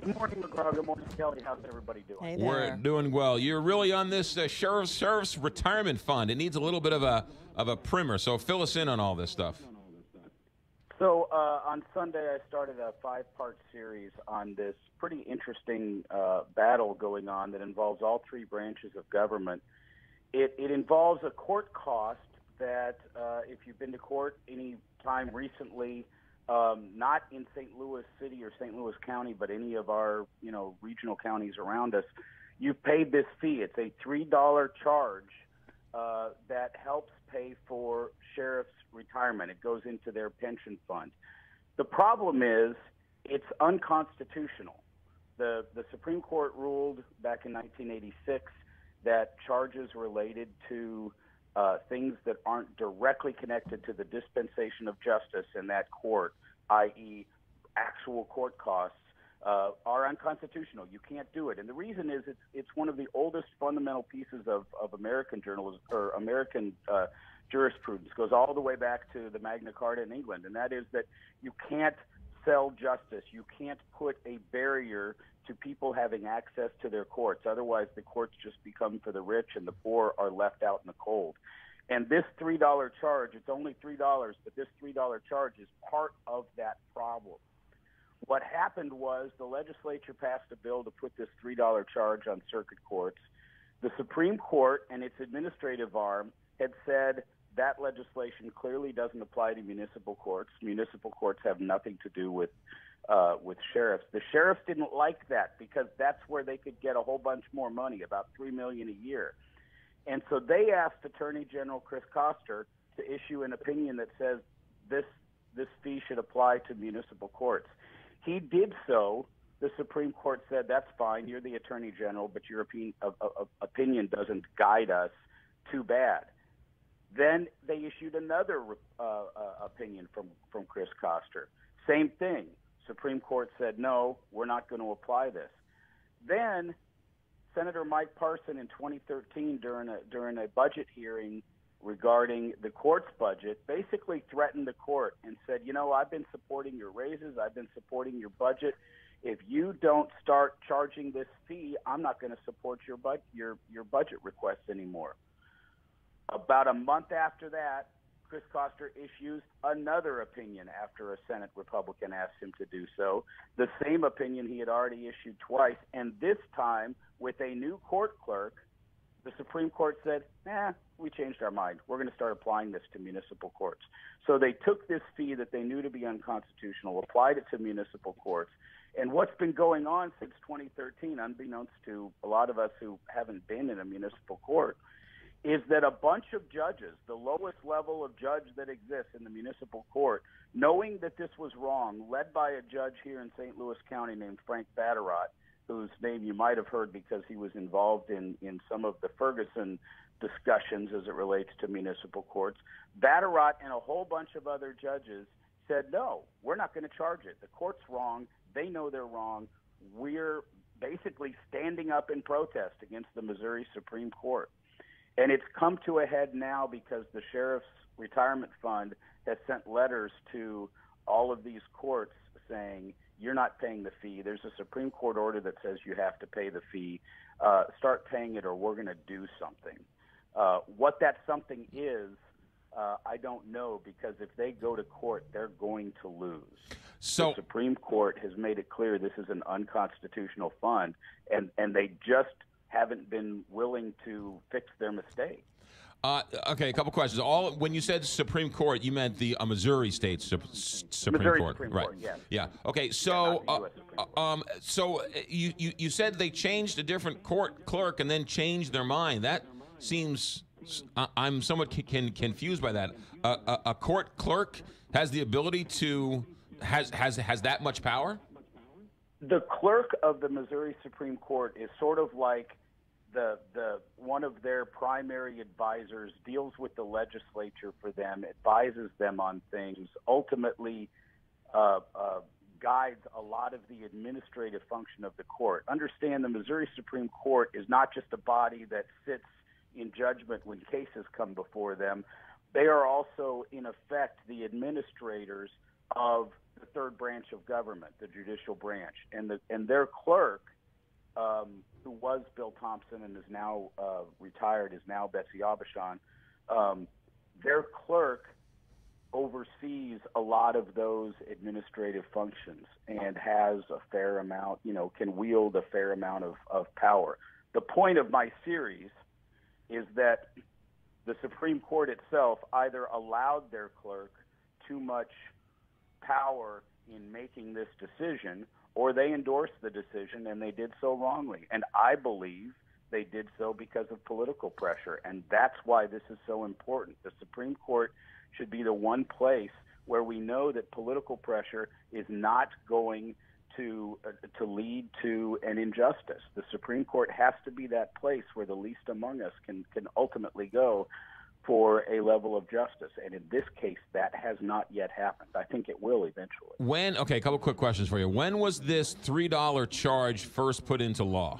Good morning, McGraw. Good morning, Kelly. How's everybody doing? Hey We're there. doing well. You're really on this sheriff's retirement fund. It needs a little bit of a primer. So fill us in on all this stuff. So on Sunday, I started a 5-part series on this pretty interesting battle going on that involves all three branches of government. It involves a court cost that, if you've been to court any time recently, not in St. Louis City or St. Louis County, but any of our regional counties around us, you've paid this fee. It's a $3 charge that helps pay for sheriff's retirement. It goes into their pension fund. The problem is it's unconstitutional. The Supreme Court ruled back in 1986 that charges related to things that aren't directly connected to the dispensation of justice in that court, i.e. actual court costs, are unconstitutional. You can't do it. And the reason is it's one of the oldest fundamental pieces of American journalism or American jurisprudence. It goes all the way back to the Magna Carta in England, and that is that you can't sell justice. You can't put a barrier to people having access to their courts. Otherwise, the courts just become for the rich and the poor are left out in the cold. And this $3 charge, it's only $3, but this $3 charge is part of that problem. What happened was the legislature passed a bill to put this $3 charge on circuit courts. The Supreme Court and its administrative arm had said that legislation clearly doesn't apply to municipal courts. Municipal courts have nothing to do with sheriffs. The sheriffs didn't like that because that's where they could get a whole bunch more money, about $3 million a year. And so they asked Attorney General Chris Koster to issue an opinion that says this fee should apply to municipal courts. He did so. The Supreme Court said, that's fine, you're the Attorney General, but your opinion doesn't guide us. Too bad. Then they issued another opinion from Chris Koster. Same thing. Supreme Court said, no, we're not going to apply this. Then Senator Mike Parson in 2013 during a budget hearing regarding the court's budget basically threatened the court and said, I've been supporting your raises, I've been supporting your budget. If you don't start charging this fee, I'm not going to support your budget requests anymore. About a month after that, Chris Koster issues another opinion after a Senate Republican asked him to do so, the same opinion he had already issued twice, and this time with a new court clerk, the Supreme Court said, we changed our mind. We're going to start applying this to municipal courts. So they took this fee that they knew to be unconstitutional, applied it to municipal courts, and what's been going on since 2013, unbeknownst to a lot of us who haven't been in a municipal court, is that a bunch of judges, the lowest level of judge that exists in the municipal court, knowing that this was wrong, led by a judge here in St. Louis County named Frank Vatterott, whose name you might have heard because he was involved in some of the Ferguson discussions as it relates to municipal courts. Vatterott and a whole bunch of other judges said, no, we're not going to charge it. The court's wrong. They know they're wrong. We're basically standing up in protest against the Missouri Supreme Court. And it's come to a head now because the Sheriff's Retirement Fund has sent letters to all of these courts saying, you're not paying the fee. There's a Supreme Court order that says you have to pay the fee. Start paying it or we're going to do something. What that something is, I don't know, because if they go to court, they're going to lose. So the Supreme Court has made it clear this is an unconstitutional fund, and they just haven't been willing to fix their mistake. Okay, a couple questions. When you said Supreme Court, you meant the Missouri State Supreme Missouri Court, Supreme right? Court, yes. Yeah. Okay. So, So you said they changed a different court clerk and then changed their mind. That seems I'm somewhat confused by that. A court clerk has the ability to has that much power? The clerk of the Missouri Supreme Court is sort of like the one of their primary advisors, deals with the legislature for them, advises them on things, ultimately guides a lot of the administrative function of the court. Understand the Missouri Supreme Court is not just a body that sits in judgment when cases come before them. They are also, in effect, the administrators of the third branch of government, the judicial branch, and their clerk, who was Bill Thompson and is now retired, is now Betsy Aubuchon. Their clerk oversees a lot of those administrative functions and has a fair amount, can wield a fair amount of power. The point of my series is that the Supreme Court itself either allowed their clerk too much power in making this decision, or they endorsed the decision and they did so wrongly. And I believe they did so because of political pressure, and that's why this is so important. The Supreme Court should be the one place where we know that political pressure is not going to lead to an injustice. The Supreme Court has to be that place where the least among us can ultimately go for a level of justice. And in this case, that has not yet happened. I think it will eventually. Okay, a couple quick questions for you. When was this $3 charge first put into law?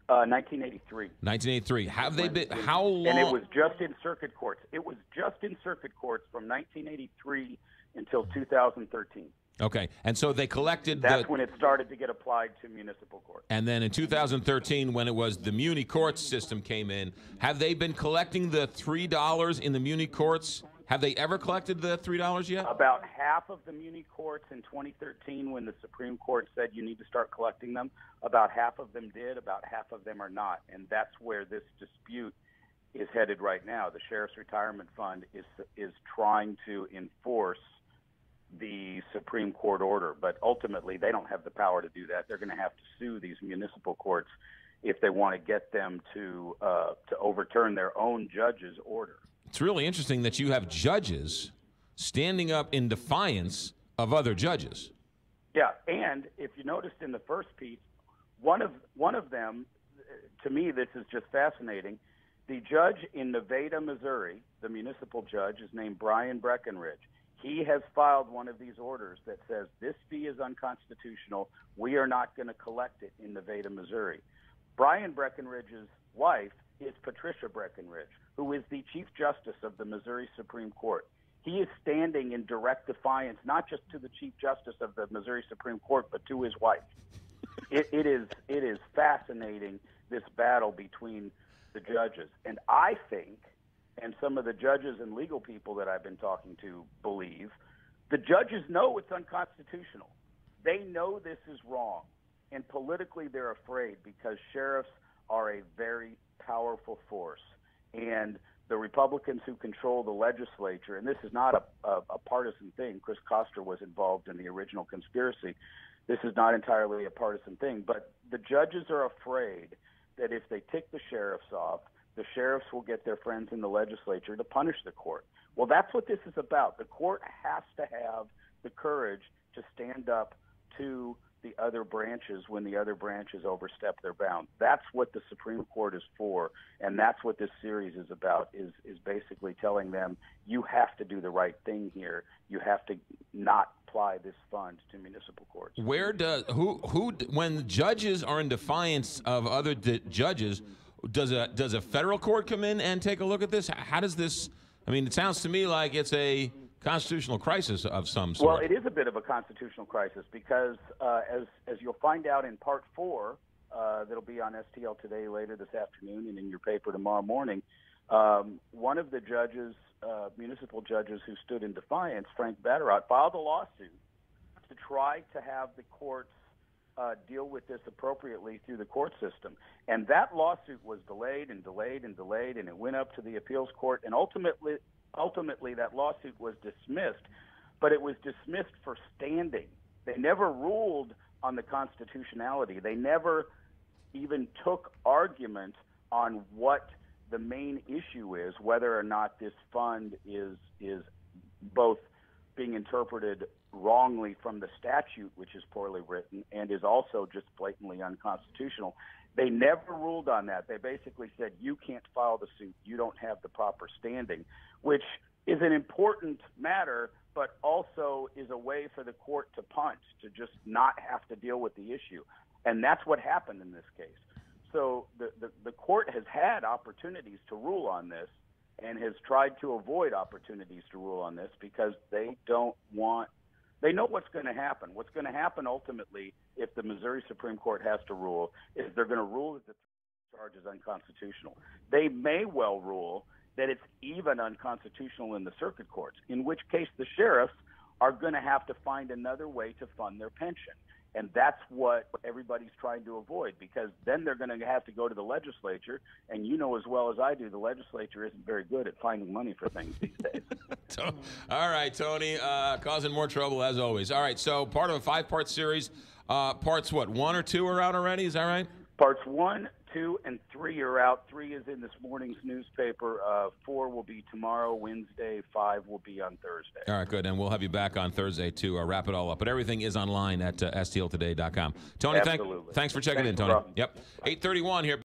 1983. 1983. Have they been, how long? And it was just in circuit courts. It was just in circuit courts from 1983 until 2013. Okay, and so they collected. That's when it started to get applied to municipal courts. And then in 2013, when it was the muni courts system came in, have they been collecting the $3 in the muni courts? Have they ever collected the $3 yet? About half of the muni courts in 2013, when the Supreme Court said you need to start collecting them, about half of them did, about half of them are not. And that's where this dispute is headed right now. The Sheriff's Retirement Fund is trying to enforce the Supreme Court order, but ultimately they don't have the power to do that. They're going to have to sue these municipal courts if they want to get them to overturn their own judge's order. It's really interesting that you have judges standing up in defiance of other judges. Yeah, and if you noticed in the first piece, one of them, to me, this is just fascinating. The judge in Nevada, Missouri, the municipal judge, is named Brian Breckenridge. He has filed one of these orders that says this fee is unconstitutional. We are not going to collect it in Nevada, Missouri. Brian Breckenridge's wife is Patricia Breckenridge, who is the Chief Justice of the Missouri Supreme Court. He is standing in direct defiance, not just to the Chief Justice of the Missouri Supreme Court, but to his wife. It is fascinating, this battle between the judges. And I think, and some of the judges and legal people that I've been talking to believe, the judges know it's unconstitutional. They know this is wrong. And politically they're afraid because sheriffs are a very powerful force. And the Republicans who control the legislature, and this is not a partisan thing. Chris Koster was involved in the original conspiracy. This is not entirely a partisan thing. But the judges are afraid that if they tick the sheriffs off, the sheriffs will get their friends in the legislature to punish the court. Well, that's what this is about. The court has to have the courage to stand up to the other branches when the other branches overstep their bounds. That's what the Supreme Court is for, and that's what this series is about, is basically telling them you have to do the right thing here. You have to not apply this fund to municipal courts. When judges are in defiance of other judges, does a federal court come in and take a look at this? How does this? I mean, it sounds to me like it's a constitutional crisis of some sort. Well, it is a bit of a constitutional crisis because, as you'll find out in Part 4, that'll be on STL Today later this afternoon and in your paper tomorrow morning, one of the judges, municipal judges who stood in defiance, Frank Vatterott, filed a lawsuit to try to have the courts deal with this appropriately through the court system. And that lawsuit was delayed and delayed and delayed, and it went up to the appeals court, and ultimately that lawsuit was dismissed, but it was dismissed for standing. They never ruled on the constitutionality. They never even took argument on what the main issue is, whether or not this fund is both being interpreted wrongly from the statute, which is poorly written, and is also just blatantly unconstitutional. They never ruled on that. They basically said, you can't file the suit. You don't have the proper standing, which is an important matter, but also is a way for the court to punt, to just not have to deal with the issue. And that's what happened in this case. So the court has had opportunities to rule on this, and has tried to avoid opportunities to rule on this because they know what's going to happen. What's going to happen ultimately, if the Missouri Supreme Court has to rule, is they're going to rule that the charge is unconstitutional. They may well rule that it's even unconstitutional in the circuit courts, in which case the sheriffs are going to have to find another way to fund their pension. And that's what everybody's trying to avoid, because then they're going to have to go to the legislature. And you know as well as I do, the legislature isn't very good at finding money for things these days. All right, Tony, causing more trouble as always. All right, so part of a 5-part series. Parts what, 1 or 2 are out already? Is that right? Parts 1, 2, and 3 are out. 3 is in this morning's newspaper. 4 will be tomorrow, Wednesday. 5 will be on Thursday. All right, good. And we'll have you back on Thursday to wrap it all up. But everything is online at stltoday.com. Tony, thanks for checking in, Tony. Yep. 8:31 here.